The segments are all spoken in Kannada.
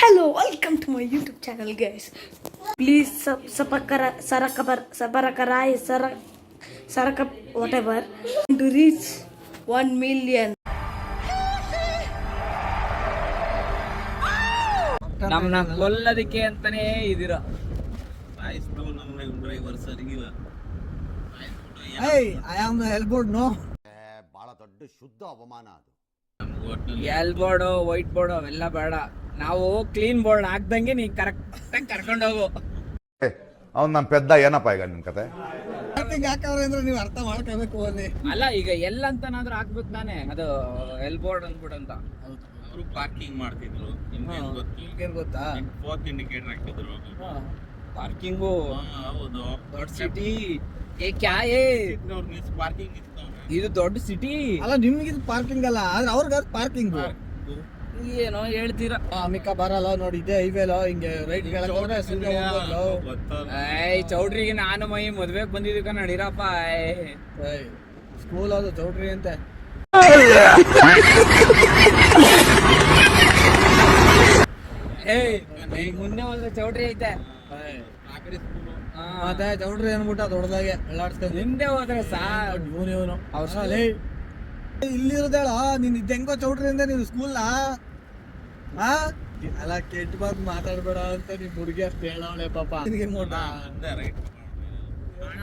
Hello, welcome to my YouTube channel, guys. Please whatever to reach 1 million. ನಮ್ಮನ್ನ ಕೊಲ್ಲೋದಕ್ಕೆ ಅಂತಾನೆ ಇದೀರ. I am the elbow, no. ಬಹಳ ದೊಡ್ಡ ಶುದ್ಧ ಅವಮಾನ ಅದು. ಎಲ್ ಬೋರ್ಡ್ ವೈಟ್ ಬೋರ್ಡ್ ಅವೆಲ್ಲ ಬೇಡ, ನಾವು ಕ್ಲೀನ್ ಬೋರ್ಡ್ ಹಾಕ್ದಂಗೆ ನೀ ಕರೆಕ್ಟ್ ಕರ್ಕೊಂಡೋಗು. ಅವ್ನು ನಮ್ಮ ಪೆದ್ದ ಏನಪ್ಪ ಈಗ ನಿಮ್ ಕತೆ ಯಾಕಂದ್ರೆ ಅಂದ್ರೆ ನೀವು ಅರ್ಥ ಮಾಡ್ಕೋಬೇಕು ಅಲ್ಲಿ. ಅಲ್ಲ ಈಗ ಎಲ್ಲ ಅಂತನಾದ್ರೂ ಹಾಕ್ಬೇಕು ತಾನೆ, ಅದು ಎಲ್ ಬೋರ್ಡ್ ಅಂದ್ಬಿಟ್ಟು ಅಂತ. ಅವರು ಪಾರ್ಕಿಂಗ್ ಮಾಡ್ತಿದ್ರು, ನಿಮ್ಗೆ ಗೊತ್ತಾ ಫೋರ್ತ್ ಇಂಡಿಕೇಟರ್ ಹಾಕಿದ್ರು. ಪಾರ್ಕಿಂಗು ಹೌದು, ದೊಡ್ಡ ಸಿಟಿ. ಏ ಕ್ಯಾ ಏ ಪಾರ್ಕಿಂಗ್ ಇದು ದೊಡ್ಡ ಸಿಟಿ ಅಲ್ಲ, ನಿಮ್ಗೆ ಇದು ಪಾರ್ಕಿಂಗ್ ಅಲ್ಲ, ಆದ್ರೆ ಅವ್ರಿಗೆ ಪಾರ್ಕಿಂಗ್. ಏನೋ ಹೇಳ್ತೀರಾ. ಅಮಿಕ ಬರಲ್ಲ ನೋಡಿ, ಇದೇ ಹೈವೇಲ ಹಿಂಗೆ ರೈಟ್ ಚೌಟ್ರಿಗೆ ನಾನು ಮೈ ಮದ್ವೆಗ್ ಬಂದಿದ್ದಕ್ಕ ನಡೀರಪ್ಪ. ಸ್ಕೂಲ್ ಅದು ಚೌಟ್ರಿ ಅಂತೆ. ಮುಂದೆ ಒಂದು ಚೌಟ್ರಿ ಐತೆ, ಮತ್ತೆ ಚೌಟ್ರಿ ಅನ್ಬಿಟ್ಟ ದೊಡ್ಡದಾಗೆ ಎಲ್ಲಾಡ್ಸ್ಕೊಂಡು ಹಿಂದೆ ಹೋದ್ರೆ ಸಾರ್ ಇವನು ಅವಸರಲೇ ಇಲ್ಲಿರೋದೇಳ. ನೀನ್ ಇದ್ ಹೆಂಗೋ ಚೌಟ್ರಿ ಅಂದೆ ನೀನು ಸ್ಕೂಲ್ನ. ಅಲ್ಲ, ಕೆಟ್ಟ ಮಾತು ಮಾತಾಡ್ಬೇಡ ಅಂತ ನಿಮ್ ಹುಡುಗಿ ಅಷ್ಟು ಹೇಳವಳೆ ಪಾಪ.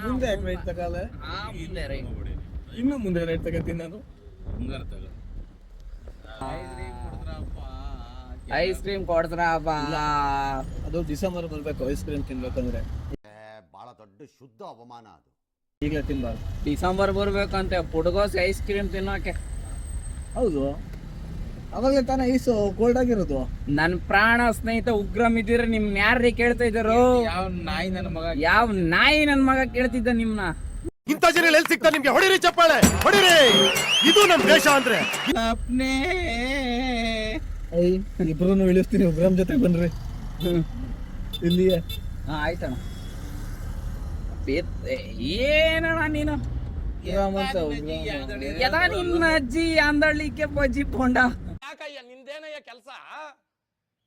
ಮುಂದೆ ಯಾಕೆ ರೈಟ್ ತಗಲ್ಲ? ಇನ್ನು ಮುಂದೆ ರೈಟ್ ತಗತ್ತೀನಿ ನಾನು. ಐಸ್ ಕ್ರೀಮ್ ಕೊಡ್ತಾರಪ್ಪ. ಅದು ಡಿಸೆಂಬರ್ ಬರ್ಬೇಕು ಐಸ್ ಕ್ರೀಮ್ ತಿನ್ಬೇಕಂದ್ರೆ. ಬಹಳ ದೊಡ್ಡ ಶುದ್ಧ ಅವಮಾನ ಅದು. ಈಗಲೇ ತಿನ್ಬಾರ್ದು. ಡಿಸೆಂಬರ್ ಬರ್ಬೇಕಂತೆ ಪುಡ್ಗೋಸ್ ಐಸ್ ಕ್ರೀಮ್ ತಿನ್ನೋಕೆ. ಹೌದು, ಅವಾಗಲೇ ತಾನೇ ಐಸ್ ಕೋಲ್ಡ್ ಆಗಿರೋದು. ನನ್ ಪ್ರಾಣ ಸ್ನೇಹಿತ ಉಗ್ರಂ ಇದ್ದೀರ, ನಿಮ್ ಯಾರ್ರೀ ಕೇಳ್ತಾ ಇದ್ದಾರೋ? ಯಾವ ನಾಯಿ ನನ್ ಮಗ ಕೇಳ್ತಿದ್ದ ನಿಮ್ನ. ಇಂಥ ಜನ ಎಲ್ಲಿ ಸಿಗ್ತಾ ನಿಮ್ಗೆ? ಹೊಡಿರಿ ಚಪ್ಪಾಳೆ, ಹೊಡಿರಿ. ಇದು ನಮ್ ದೇಶ ಅಂದ್ರೆ. ಇಬ್ರು ಇಳಿಸ್ತೀನಿ, ಉಗ್ರಂ ಜೊತೆ ಬನ್ರಿ ಇಲ್ಲಿಯೇ. ಆಯ್ತಣ್ಣ. ಏನಣ್ಣ ನೀನು ಯದಾ ನಿನ್ನ ಅಜ್ಜಿ ಅಂದಳ್ಳಿಕೆ ಬಜ್ಜಿ ಪೊಂಡ. ಯಾಕಯ್ಯ ನಿಂದೇನಯ್ಯ ಕೆಲ್ಸ?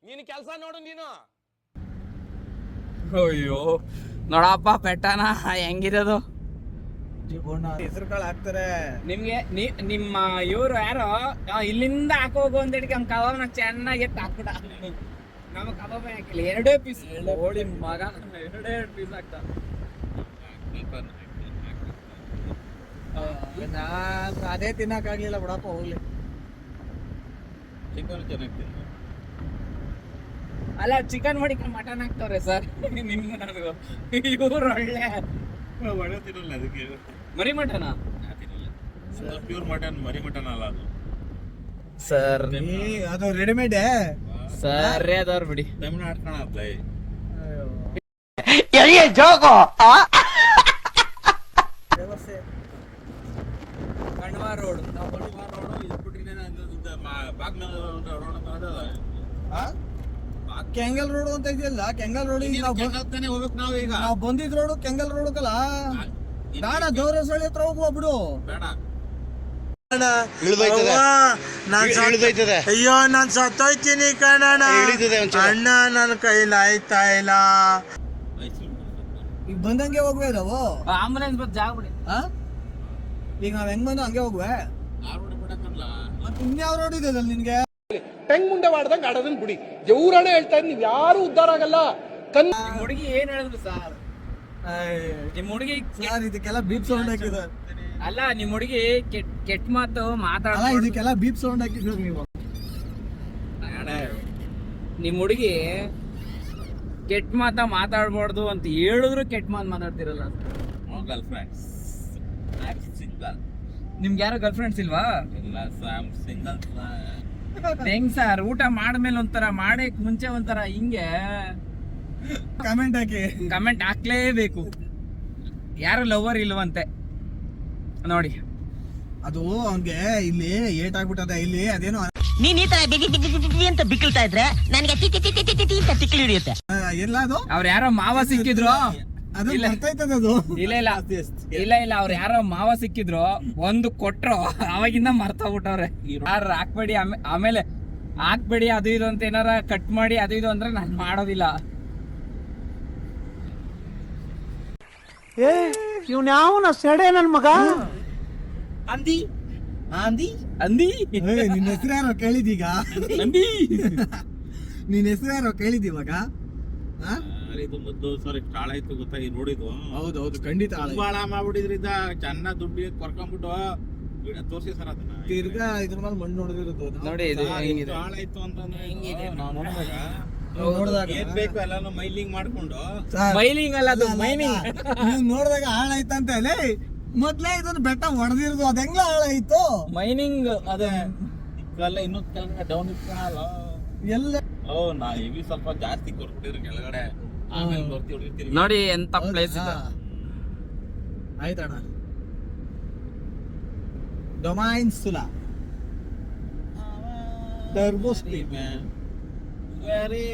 ನೀನು ಕೆಲ್ಸ ನೋಡು ನೀನು. ಅಯ್ಯೋ ನೋಡಪ್ಪ ಪೆಟ್ಟನ ಹೆಂಗಿರೋದು. ಹೆಸರು ಕಾಳು ಹಾಕ್ತಾರೆ ನಿಮ್ಗೆ. ನಿಮ್ಮ ಇವ್ರು ಯಾರೋ ಇಲ್ಲಿಂದ ಹಾಕೋಗು ಅಂತ ಹೇಳಿ ಕಬಾಬ್ ನ ಚೆನ್ನಾಗಿ ಎತ್ತು ಹಾಕ್ಬಿಡ. ನಮ್ಮ ಕಬಾಬ್ ಹಾಕಿಲ್ಲ, 2 ಪೀಸ್ ಹೋಳಿ ಮಗ, 2 ಪೀಸ್ ಹಾಕ್ತ. ಅದೇ ತಿನ್ನಕ್ ಆಗ್ಲಿಲ್ಲ ಬಿಡಪ್ಪ, ಹೋಗ್ಲಿ. ಅಲ್ಲ, ಚಿಕನ್ ಮಾಡಿ ಮಟನ್ ಹಾಕ್ತವ್ರೆ ಸರ್. ನಿಮ್ಗೆ ನನಗೂ ಇವ್ರು ಒಳ್ಳೆ ತಿನ್ನಲ್ಲ, ಅದಕ್ಕೆ ಮರಿ ಮಟನ ಪ್ಯೂರ್ ಮಟನ್, ಮರಿ ಮಟನ್ ಅಲ್ಲ ಅದು ಸರ್. ಅದು ರೆಡಿಮೇಡ್ ಸರ್ ಅದವ್ರು ಬಿಡಿ. ತಮಿಳ್ನಾಡು ಕಾಣಲ್ಲ. ಕಣ್ವಾ ರೋಡ್, ಕೆಂಗಲ್ ರೋಡ್ ಅಂತ ಇದೆಯಲ್ಲ, ಕೆಂಗಲ್ ರೋಡ್ ಹೋಗ್ಬೇಕು ನಾವು. ಈಗ ನಾವು ಬಂದಿದ್ ರೋಡ್ ಕೆಂಗಲ್ ರೋಡ್ ಅಲ್ಲ. ಬೇಡ, ದೇವರಸಳ್ಳಿ ಹತ್ರ ಹೋಗುವ ಬಿಡು. ಬೇಡ, ಅಯ್ಯೋ ನಾನ್ ಸತ್ತೋಯ್ತೀನಿ ಕಣಣ್ಣ. ಅಣ್ಣ ನನ್ನ ಕೈಲಿ ಆಯ್ತಾ ಇಲ್ಲ. ಈಗ ಬಂದಂಗೆ ಹೋಗ್ವೆ ನಾವು. ಆಂಬುಲೆನ್ಸ್ ಬಸ್ ಜಾಗ ಬಿಡಿ. ಈಗ ನಾವ್ ಹೆಂಗ್ ಬಂದು ಹಂಗೆ ಹೋಗ್ವೆ. ಮತ್ತೆ ಇನ್ಯಾವ ರೋಡ್ ಇದೆ ನಿನ್ಗೆ? ಹೆಂಗ್ ಮುಂದೆ ಮಾಡ್ದಂಗ್ ಆಡೋದನ್ ಬಿಡಿ. ದೇವ್ರಾಣೆ ಹೇಳ್ತಾ ಇದ್ ನೀವ್ ಯಾರು ಉದ್ಧಾರ ಆಗಲ್ಲ. ನಿಮ್ ಹುಡುಗಿ ಏನ್ ಹೇಳಿದ್ರು ಸರ್? ನಿಮ್ ಹುಡುಗಿ ಇದಕ್ಕೆಲ್ಲ ಬೀಪ್ ಸೌಂಡ್ ಹಾಕಿದ. ಅಲ್ಲ, ನಿಮ್ ಹುಡುಗಿ ಕೆಟ್ಟ ಮಾತು ಮಾತಾಡ. ಇದಕ್ಕೆಲ್ಲ ಬೀಪ್ ಸೌಂಡ್ ಹಾಕಿದ್ರು ನೀವು. ನಿಮ್ ಹುಡುಗಿ ಕೆಟ್ಟ ಮಾತ ಮಾತಾಡ್ಬಾರ್ದು ಅಂತ ಹೇಳಿದ್ರು ಕೆಟ್ಟ ಮಾತು ಮಾತಾಡ್ತಿರಲ್ಲ. Girl friends, single. ನಿಮ್ಗೆ ಯಾರೋ ಗರ್ಲ್ ಫ್ರೆಂಡ್ಸ್ ಇಲ್ವಾ? ಇಲ್ಲ, ಸಿಂಗಲ್. ಹೆಂಗ್ ಸರ್? ಊಟ ಮಾಡ್ಮೇಲೆ ಒಂಥರ, ಮಾಡಕ್ ಮುಂಚೆ ಒಂಥರ ಹಿಂಗೆ ಕಮೆಂಟ್ ಹಾಕ್ಲೇಬೇಕು. ಯಾರು ಲವರ್ ಇಲ್ವಂತೆ ನೋಡಿ. ಅದು ಅವ್ನ್ಗೆ ಇಲ್ಲಿ ಏಟ್ ಆಗ್ಬಿಟ್ಟದೆ. ಇಲ್ಲಿ ಅದೇನೋ ನೀನ್ ಈ ತರ ಅಂತ ಬಿಕ್ಕಳ್ತಾ ಇದ್ರೆ ನನಗೆ ತಿಕ್ಕಿ ಹಿಡಿಯುತ್ತೆ. ಎಲ್ಲ ಅದು ಅವ್ರು ಯಾರೋ ಮಾವ ಸಿಕ್ಕಿದ್ರು. ಅದು ಇಲ್ಲ ಅವ್ರು ಯಾರೋ ಮಾವ ಸಿಕ್ಕಿದ್ರು, ಒಂದು ಕೊಟ್ರು, ಅವಾಗಿಂದ ಮರ್ತೋಗ್ಬಿಟ್ಟವ್ರೆ. ಯಾರು ಹಾಕ್ಬೇಡಿ. ಆಮೇಲೆ ಹಾಕ್ಬೇಡಿ ಅದು ಇದು ಅಂತ ಏನಾರ ಕಟ್ ಮಾಡಿ ಅದು ಇದು ಅಂದ್ರೆ ನಾನು ಮಾಡೋದಿಲ್ಲ. ಇವ್ನ ಯಾವನ ಸೆಡೆ ನನ್ ಮಗ ಅಂದಿ ಅಂದಿ ಅಂದಿ ನಿನ್ನ ಹೆಸರು ಯಾರೋ ಕೇಳಿದೀಗ ಅಂದಿ ನಿನ್ನ ಹೆಸರು ಯಾರೋ ಕೇಳಿದೀವಾಗ ಇದು ಮೊದ್ಲು ಸರ್ ಎಷ್ಟು ಹಾಳ ಇತ್ತು ಗೊತ್ತಾ ಈ ನೋಡಿದ್ವು. ಹೌದೌದು ಖಂಡಿತ ತುಂಬಾ ಹಾಳ ಮಾಡ್ಬಿಟ್ಟಿದ್ರಿಂದ ಚೆನ್ನಾಗ್ ದುಡ್ಡು ಕೊರ್ಕೊಂಡ್ಬಿಟ್ಟು ತೋರ್ಸಿ ಸರ್ ಅದನ್ನ. ತಿರ್ಗಾ ಇದ್ರ ಮೇಲೆ ಮಣ್ಣು ಹೊಡೆದಿರೋದು ನೋಡಿ ಇದು ಹೆಂಗಿದೆ. ಹಾಳ ಇತ್ತು ಅಂತಂದ್ರೆ ಹೆಂಗಿದೆ ನಾವ್ ನೋಡಿದಾಗ ಏನ್ ಬೇಕು ಎಲ್ಲಾನು ಮೈಲಿಂಗ್ ಮಾಡ್ಕೊಂಡು ಮೈಲಿಂಗ್ ಅಲ್ಲ ಅದು ಮೈನಿಂಗ್. ನೀವು ನೋಡಿದಾಗ ಹಾಳಾಯ್ತಂತ ಹೇಳಿ ಮೊದ್ಲೇ ಇದನ್ನ ಬೆಟ್ಟ ಹೊಡೆದಿರೋದು ಅದ ಹೆಂಗ್ಲ ಹಾಳಾಯ್ತು ಮೈನಿಂಗ್ ಅದು ಇವೆಲ್ಲ ಇನ್ನೂ ಕೆಳಗಡೆ ಡೌನ್ ಇಟ್ಕೊಳಲ್ಲ. ಎಲ್ಲ ನಾ ಇವಿ ಸ್ವಲ್ಪ ಜಾಸ್ತಿ ಕೊರ್ಬಿಟ್ಟಿದ್ರು ಕೆಳಗಡೆ, ಆಮೇಲೆ ಬರ್ತಿ ಹೊಡಿತೀರಿ. ನೋಡಿ ಎಂತ ಪ್ಲೇಸ್ ಇದೆ. ಆಯ್ತಣ್ಣ ಡೊಮೈನ್ ಸುಲಾ ಟರ್ಬೋ ಸ್ಪೀಡ್ ವೆರಿ